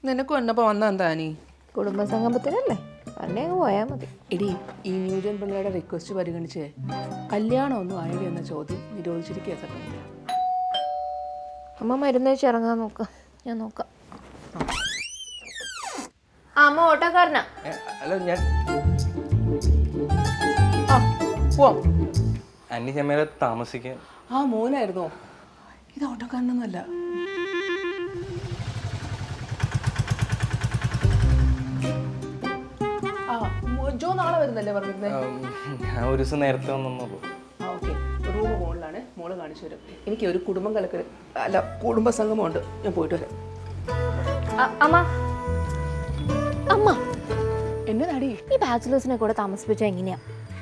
നിനക്കും എന്നപ്പോൾ വന്ന എന്താ നീ കുടുംബസംഗമത്തിനല്ലേ പറഞ്ഞേ അങ്ങ് പോയാൽ മതി. എടി ഈ ന്യൂജൻ പിള്ളേരുടെ റിക്വസ്റ്റ് പരിഗണിച്ച് കല്യാണമൊന്നും ആയില്ല എന്ന ചോദ്യം നിരോധിച്ചിരിക്കുക സത്യം. അമ്മ മരുന്ന് വെച്ച് ഇറങ്ങാൻ നോക്കാം, ഞാൻ നോക്കാം. അമ്മ ഓട്ടോക്കാരനാ. അല്ല ഞാൻ പോവാം. ആൻറ്റി ചെമ്മേലെ താമസിക്കാൻ. ആ മോനായിരുന്നോ? ഇത് ഓട്ടോക്കാരനൊന്നുമല്ല. ജോ നാളെ വരുന്നല്ലേ പറഞ്ഞിരുന്നത്? ഞാൻ ഒരു ദിവസം നേരത്തെ വന്നുള്ളൂ. ആ ഓക്കെ. റൂം മുകളിലാണ്, മോള് കാണിച്ചു തരും. എനിക്ക് ഒരു കുടുംബം കലക്കൽ അല്ല കുടുംബ സംഗമമുണ്ട്, ഞാൻ പോയിട്ട് വരാം. അമ്മ അമ്മ എന്നതാടി ഈ ബാച്ചിലേഴ്സിനെ കൂടെ താമസിപ്പിച്ചാൽ എങ്ങനെയാ?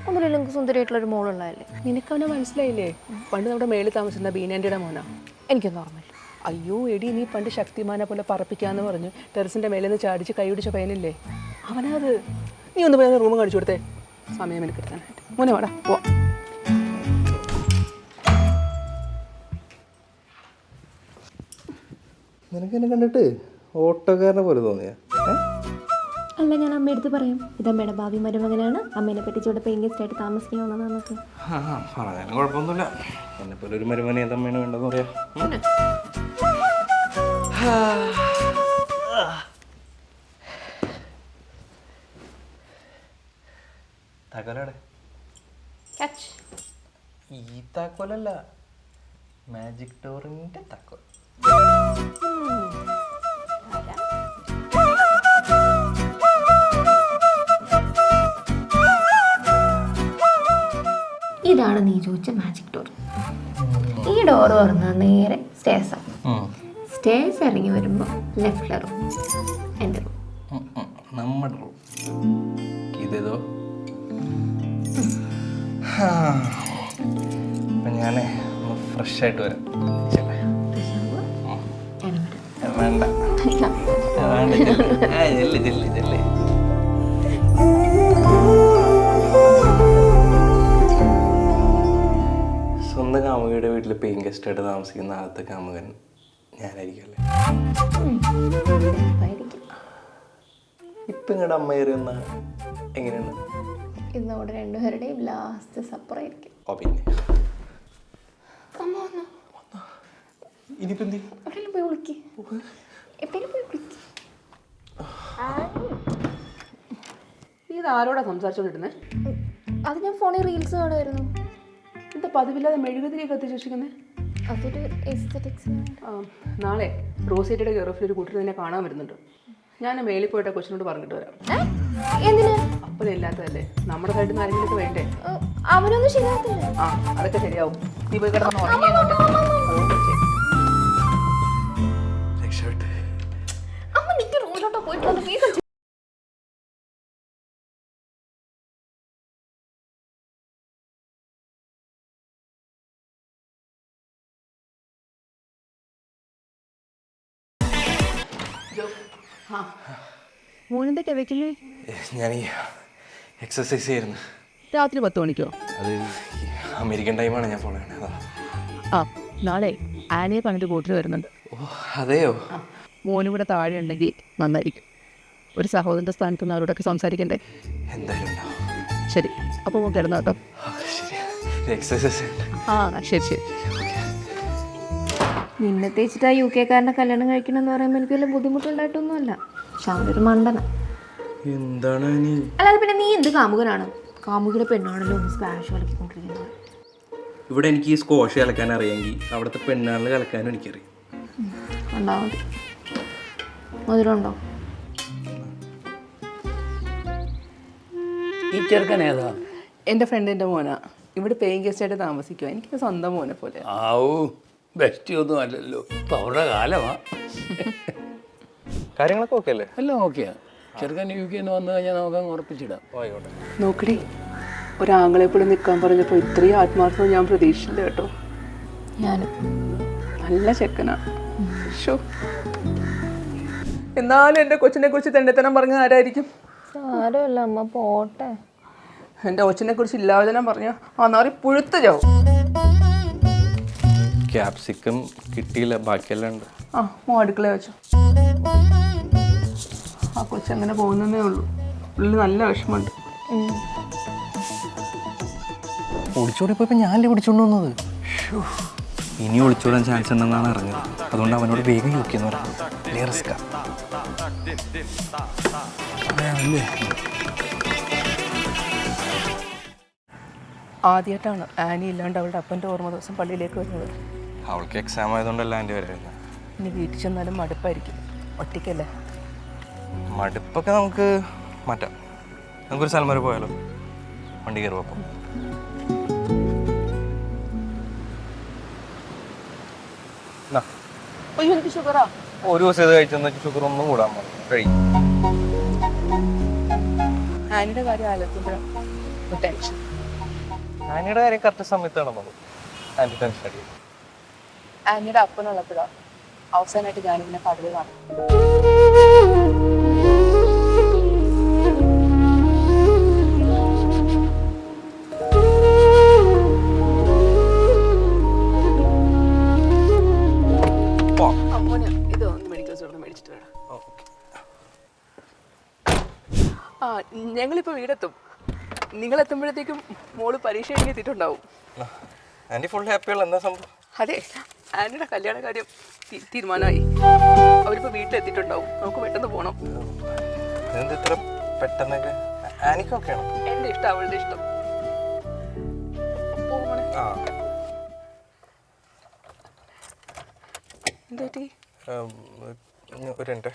ഒന്നുമില്ല, നിങ്ങൾക്ക് സുന്ദരമായിട്ടുള്ളൊരു മോളുള്ളതല്ലേ. നിനക്കവനെ മനസ്സിലായില്ലേ? പണ്ട് നമ്മുടെ മേളിൽ താമസിക്കുന്ന ബീനാൻ്റിയുടെ മോനാ. എനിക്കൊന്നും ഓർമ്മയില്ല. അയ്യോ എടി, നീ പണ്ട് ശക്തിമാനെ പോലെ പറപ്പിക്കാന്ന് പറഞ്ഞു ടെറസിന്റെ മേലെ നിന്ന് ചാടിച്ച് കൈ പിടിച്ച പയ്യനില്ലേ, അവനത്. നീ ഒന്ന് പോയി റൂം കാണിച്ചു കൊടുത്തേ, സമയം എനിക്ക് എടുക്കാനായിട്ട്. മോനെ വാടാ പോ. നിനക്ക് എന്നെ കണ്ടിട്ട് ഓട്ടോക്കാരനെ പോലെ തോന്നിയാ? അല്ല, ഞാൻ അമ്മയെടുത്ത് പറയും, ഇതമ്മയുടെ ഭാവി മരുമകനാണ്, അമ്മേനെ പറ്റിച്ചോടെ പെയിൻ ഗസ്റ്റ് ആയിട്ട് താമസിക്കാൻ വന്നതെന്നൊക്കെ. പറഞ്ഞാലും കുഴപ്പമൊന്നുമില്ല. എന്നെ പോലെ ഒരു മരുമനെ ഏതമ്മേനെ വേണ്ടെന്ന് പറയാം. താക്കോലോടെ? ഈ താക്കോലല്ല, മാജിക് ഡോറിന്റെ താക്കോൽ. ഇതാണ് നീ ചോദിച്ച മാജിക് ഡോർ. ഈ ഡോർ തുറന്നാൽ നേരെ സ്റ്റേഴ്സ് ആണ്. സ്റ്റേഴ്സ് ഇറങ്ങി വരുമ്പോൾ ലെഫ്റ്റിലെ റൂം, എൻ്റെ റൂം. നമ്മുടെ റൂം ഇതേതോ. അപ്പം ഞാനേ ഒന്ന് ഫ്രഷ് ആയിട്ട് വരാം. വേണ്ട ജെല്ലി ജെല്ലി ജെല്ലി. സ്വന്തം കാമുകയുടെ വീട്ടിൽ പെയിൻ ഗസ്റ്റായിട്ട് താമസിക്കുന്ന ആദ്യത്തെ കാമുകൻ ഞാനായിരിക്കും അല്ലേ? ഇപ്പം ഇങ്ങടെ അമ്മ കയറി വന്നാൽ എങ്ങനെയാണ്? ഇന്നോടെ രണ്ടുപേരുടെയും ലാസ്റ്റ് സപ്പറായിരിക്കും. ഓ പിന്നെ അമ്മ വന്നോ? ഇനിയിപ്പോൾ എന്തി എവിടെയെങ്കിലും പോയി വിളിക്ക്, എവിടെയെങ്കിലും പോയി വിളിക്ക്. നീ ഇത് ആരോടാ സംസാരിച്ചോണ്ടിരുന്നേ? അത് ഞാൻ ഫോണിൽ റീൽസ് കാണുമായിരുന്നു. എന്താ പതിവില്ലാതെ മെഴുകുതിരി കത്തിച്ച് വെച്ചിരിക്കുന്നത്? അതൊരു എസ്തെറ്റിക്സ്. നാളെ റോസേറ്റയുടെ ഗർഫിൽ ഒരു കൂട്ടർ നിന്നെ കാണാൻ വരുന്നുണ്ട്. ഞാൻ മേളിൽ പോയിട്ട് കൊച്ചിനോട് പറഞ്ഞിട്ട് വരാം. എന്തിനാ? അപ്പോഴില്ലാത്തതല്ലേ, നമ്മുടെ സൈഡിൽ നിന്ന് ആരെങ്കിലും വേണ്ടേ? അവനൊന്നും ശരിയാകത്തില്ല. ആ അതൊക്കെ ശരിയാവും. നീ പോയി കിടന്ന് ഉറങ്ങി അങ്ങോട്ട്. രക്ഷപ്പെട്ട്. അമ്മ നിക്ക്, റൂമിലോട്ടോ പോയിട്ട് പ്ലീസ്. മോനെന്തൊക്കെയാ വെക്കുന്നേ? ഞാൻ ഈ എക്സസൈസ് ചെയ്യായിരുന്നു. രാത്രി 10 മണിക്കോ? അത് അമേരിക്കൻ ടൈമാണ് ഞാൻ ഫോളോ ചെയ്യണത്. ആ നാളെ ആനയെ പറഞ്ഞിട്ട് കൂട്ടർ വരുന്നുണ്ട്. ഓ അതെയോ? മോനും കൂടെ താഴെ ഉണ്ടെങ്കിൽ നന്നായിരിക്കും. ഒരു സഹോദരൻ്റെ സ്ഥാനത്ത് നിന്ന് അവരോടൊക്കെ സംസാരിക്കണ്ടേ? എന്തായാലും ഉണ്ടാവും. ശരി, അപ്പോൾ മോൻ കിടന്നു കേട്ടോ. ശരി, എക്സസൈസ്. ആ ശരി ശരി. നിന്നെ തേച്ചിട്ട് ആ UK കാരനെ കല്യാണം കഴിക്കണമെന്ന് പറയുമ്പോൾ എനിക്ക് വല്ല ബുദ്ധിമുട്ടുണ്ടായിട്ടൊന്നുമല്ല. പക്ഷെ അവനൊരു മണ്ടന. എന്താണ് അല്ലാതെ പിന്നെ നീ എന്ത് കാമുകനാണ്? കാമുകിയുടെ പെണ്ണാണല്ലോ സ്പാഷ് കളിക്കൊണ്ടിരിക്കുന്നത്. ഇവിടെ എനിക്ക് ഈ സ്കോഷ് കളിക്കാൻ അറിയാമെങ്കിൽ അവിടുത്തെ പെണ്ണാളിൽ കളിക്കാനും എനിക്കറിയാം. ഉണ്ടാവും. മധുരമുണ്ടോ? ഈ ചെറുക്കൻ ഏതാ? എൻ്റെ ഫ്രണ്ടിൻ്റെ മോനാ. ഇവിടെ പേയിങ് ഗസ്റ്റായിട്ട് താമസിക്കുക. എനിക്ക് സ്വന്തം മോനെ പോലെ. ആവൂ, ബെസ്റ്റ് ഒന്നും അല്ലല്ലോ, ഇപ്പം അവരുടെ കാലമാ. കാര്യങ്ങളൊക്കെ ഓക്കെ അല്ലേ? എല്ലാം ഓക്കെയാ. ചെറുക്കൻ UK വന്നു കഴിഞ്ഞാൽ നമുക്കങ്ങ് ഉറപ്പിച്ചിടാം. ആയിക്കോട്ടെ. നോക്കടി, ഒരാങ്ങളെ പോലും നിൽക്കാൻ പറഞ്ഞപ്പോൾ ഇത്രയും ആത്മാർത്ഥം ഞാൻ പ്രതീക്ഷിച്ചില്ല കേട്ടോ. ഞാനും നല്ല ചെക്കനാ. എന്നാലും എൻ്റെ കൊച്ചിനെ കുറിച്ച് തെണ്ടത്തനം പറഞ്ഞ ആരായിരിക്കും? സാരമല്ല അമ്മ, പോട്ടെ. എൻ്റെ കൊച്ചിനെ കുറിച്ച് ഇല്ലാവചനം പറഞ്ഞ ആ നാറി പുഴുത്ത് ചാവും. ക്യാപ്സിക്കം കിട്ടിയില്ല, ബാക്കിയെല്ലാം ഉണ്ട്. ആ മോ അടുക്കള വെച്ചോ. ജീവിച്ച് അങ്ങനെ പോകുന്നതേ ഉള്ളൂ. ഉള്ളിൽ നല്ല വിഷമമുണ്ട്. ഒളിച്ചോടി പോയപ്പോൾ ഞാനല്ലേ പിടിച്ചോണ്ട് വന്നത്. ഇനി ഒളിച്ചോടാൻ ചാൻസ് ഉണ്ടെന്നാണ് അറിഞ്ഞത്. അതുകൊണ്ട് അവനോട് വേഗം യൂക്ക് എന്ന് പറഞ്ഞു. വലിയ റിസ്ക്കാ. ആദ്യമായിട്ടാണ് ആനി ഇല്ലാണ്ട് അവളുടെ അപ്പൻ്റെ ഓർമ്മ ദിവസം പള്ളിയിലേക്ക് വരുന്നത്. അവൾക്ക് എക്സാം ആയതുകൊണ്ടല്ല ആൻറ്റി വരായിരുന്നു. ഇനി വീട്ടിൽ ചെന്നാലും മടുപ്പായിരിക്കും. ഒറ്റയ്ക്കല്ലേ. മടുപ്പൊക്കെ നമുക്ക് മാറ്റാം. നമുക്കൊരു സ്ഥലം വരെ പോയാലോ? വണ്ടി കയറും. അപ്പം അയ്യോ എനിക്ക് ഷുഗറാ. ഒരു ദിവസം ഇത് കഴിച്ചെന്ന് ഷുഗർ ഒന്നും കൂടാൻ കഴിയും. ആനിയുടെ കാര്യം ആലോചിക്കുമ്പോഴാണ് ടെൻഷൻ. ആനിയുടെ കാര്യം കറക്റ്റ് സമയത്താണ് നമ്മൾ ആൻറ്റി ടെൻഷൻ അടിക്കും. ആനിയുടെ അപ്പനുള്ളപ്പോഴാണ് അവസാനമായിട്ട് ഞാനിങ്ങനെ കടലിൽ കാണും. അമ്മോന് ഇതൊന്ന് മെഡിക്കൽ സ്റ്റോറിൽ നിന്ന് മേടിച്ചിട്ട് വേണം. ആ ഞങ്ങളിപ്പോൾ വീടെത്തും. നിങ്ങളെത്തുമ്പോഴത്തേക്കും മോള് പരീക്ഷ കഴിഞ്ഞ് എത്തിയിട്ടുണ്ടാവും. ആൻറ്റി ഫുൾ ഹാപ്പിയുള്ള എന്താ സംഭവം? അതെ, ആനിയുടെ കല്യാണ കാര്യം തീരുമാനമായി. അവരിപ്പോൾ വീട്ടിലെത്തിയിട്ടുണ്ടാവും. നമുക്ക് പെട്ടെന്ന് പോകണം. ഇതെന്ത് ഇത്ര പെട്ടെന്നൊക്കെ? ആനിക്കൊക്കെയാണോ? എൻ്റെ ഇഷ്ടം അവളുടെ ഇഷ്ടം. പോകണേ. ആ എന്താ പറ്റി? ഒരു മിനിറ്റ്.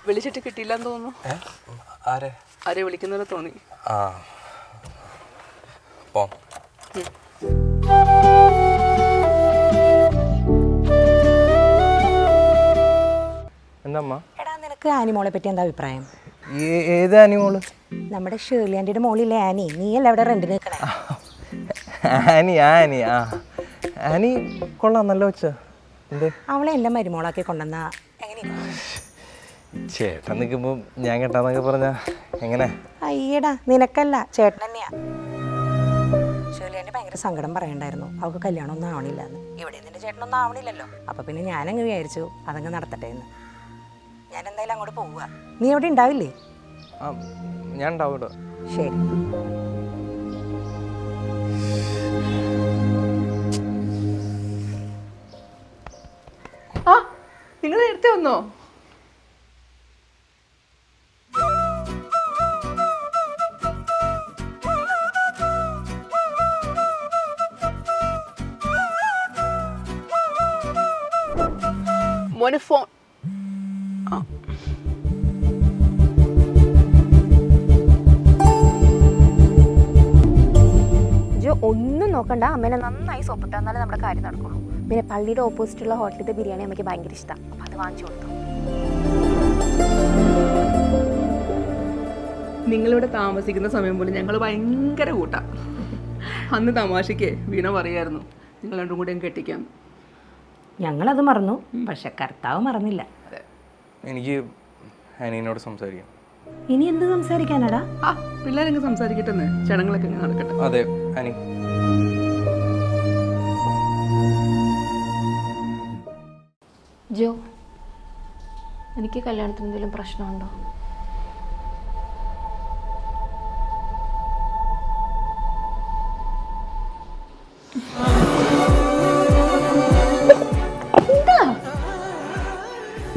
വിളിച്ചിട്ട് കിട്ടിയില്ലെന്ന് തോന്നുന്നു. ആരെ വിളിക്കുന്നത് തോന്നി. ആ പോ. എന്താ എടാ, നിനക്ക് ആനിമോളെ പറ്റി എന്താ അഭിപ്രായം? ഏത് ആനിമോള്? നമ്മുടെ ഷേർലി ആൻറ്റിയുടെ മോളില്ലേ ആനി, നീയല്ല അവിടെ റെന്റിന് നിൽക്കണേ? ആനി ആനി ആ ആനി കൊള്ളാം, നല്ല വെച്ച. എന്ത് അവളെ എല്ലാം മരുമോളാക്കി കൊണ്ടുവന്നാ എങ്ങനെ? ചേട്ടൻ നിൽക്കുമ്പോൾ ഞാൻ കേട്ടാന്നൊക്കെ പറഞ്ഞാ എങ്ങനെ? അയ്യടാ, നിനക്കല്ല, ചേട്ടൻ തന്നെയാ. ഷേർലി ആൻറ്റി ഭയങ്കര സങ്കടം പറയണ്ടായിരുന്നു, അവൾക്ക് കല്യാണം ഒന്നും ആവണില്ല എന്ന്. ഇവിടെ നിന്റെ ചേട്ടനൊന്നും ആവണില്ലല്ലോ. അപ്പം പിന്നെ ഞാനങ്ങ് വിചാരിച്ചു അതങ്ങ് നടത്തട്ടെ എന്ന്. ഞാൻ എന്തായാലും അങ്ങോട്ട് പോവുക. നീ അവിടെ ഉണ്ടാവില്ലേ? ഞാൻ ഉണ്ടാവും. ശരി. ആ നിങ്ങൾ നേരത്തെ വന്നോ? മോനെ ഫോൺ. ഒന്നും നോക്കണ്ട, അമ്മേനെ നന്നായി സോപ്പിട്ട് എന്നാലേ നമ്മുടെ കാര്യം നടക്കുള്ളൂ. പിന്നെ പള്ളിയുടെ ഓപ്പോസിറ്റുള്ള ഹോട്ടലിലത്തെ ബിരിയാണി അമ്മയ്ക്ക് ഭയങ്കര ഇഷ്ടമാണ്. അപ്പം അത് വാങ്ങിച്ചു കൊടുത്തു. നിങ്ങളിവിടെ താമസിക്കുന്ന സമയം പോലും ഞങ്ങൾ ഭയങ്കര കൂട്ടാ. അന്ന് തമാശയ്ക്ക് വീണ പറയായിരുന്നു നിങ്ങൾ രണ്ടും കൂടെ കെട്ടിക്കാം. ഞങ്ങളത് മറന്നു, പക്ഷെ കർത്താവ് മറന്നില്ല. എനിക്ക് ആനീനോട് സംസാരിക്കാം. ഇനി എന്ത് സംസാരിക്കാനാടാ? ആ പിള്ളേരെങ്ങ് സംസാരിക്കട്ടെന്ന്, ചടങ്ങുകളൊക്കെ ഇങ്ങനെ നടക്കട്ടെ. അതെ ആനി. ജോ, എനിക്ക് കല്യാണത്തിന് എന്തെങ്കിലും പ്രശ്നമുണ്ടോ?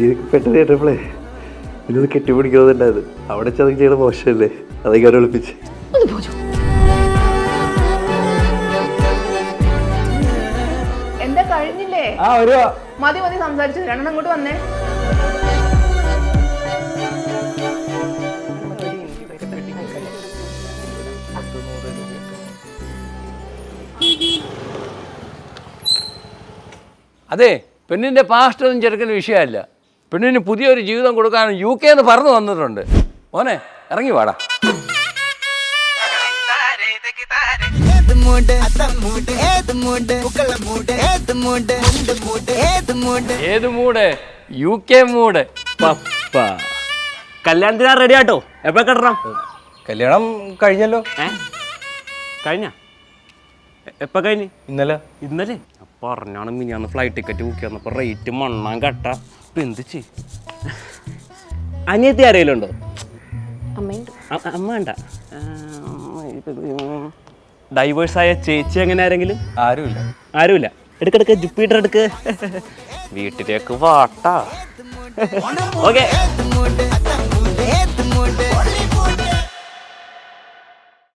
എനിക്ക് പെട്ടെന്ന് കേട്ടപ്പോളേ ഇന്നത് കെട്ടിപ്പിടിക്കുന്നുണ്ടായത്. അവിടെ ചതക്ക് ചെയ്യണ മോശമല്ലേ, അതൊക്കെ അവരെ വിളിപ്പിച്ച്. എന്താ കഴിഞ്ഞില്ലേ? മതി മതി സംസാരിച്ചു, രണ്ടെണ്ണം അങ്ങോട്ട് വന്നേ. അതെ, പെണ്ണിൻ്റെ പാസ്റ്റൊന്നും ചെറുക്കന് വിഷയമല്ല. പെണ്ണിന് പുതിയൊരു ജീവിതം കൊടുക്കാൻ UK എന്ന് പറഞ്ഞു വന്നിട്ടുണ്ട്. മോനെ ഇറങ്ങി വാടാ. ഏത് മൂഡ്? UK മൂഡ് പപ്പ. കല്യാണത്തിന് റെഡി ആട്ടോ. എപ്പോഴാ കെട്ടണം? കല്യാണം കഴിഞ്ഞല്ലോ. കഴിഞ്ഞ എപ്പോൾ കഴിഞ്ഞ്? ഇന്നലെ. ഇന്നലെ പറഞ്ഞാണ് മിനിയാന്ന് ഫ്ലൈറ്റ് ടിക്കറ്റ് ബുക്ക് ചെയ്യുന്നപ്പോൾ റേറ്റ് മണ്ണാൻ കട്ട. ഇപ്പം എന്ത് ചെയ്യും? അനിയത്തി ആരെങ്കിലും ഉണ്ടോ? അമ്മയുണ്ട്. അമ്മ വേണ്ട. ഡൈവേഴ്സായ ചേച്ചി അങ്ങനെ ആരെങ്കിലും? ആരുമില്ല. ആരുമില്ല. എടുക്കെടുക്ക്, ജുപ്പിറ്റർ എടുക്ക്. വീട്ടിലേക്ക് വാട്ടാ. ഓക്കെ.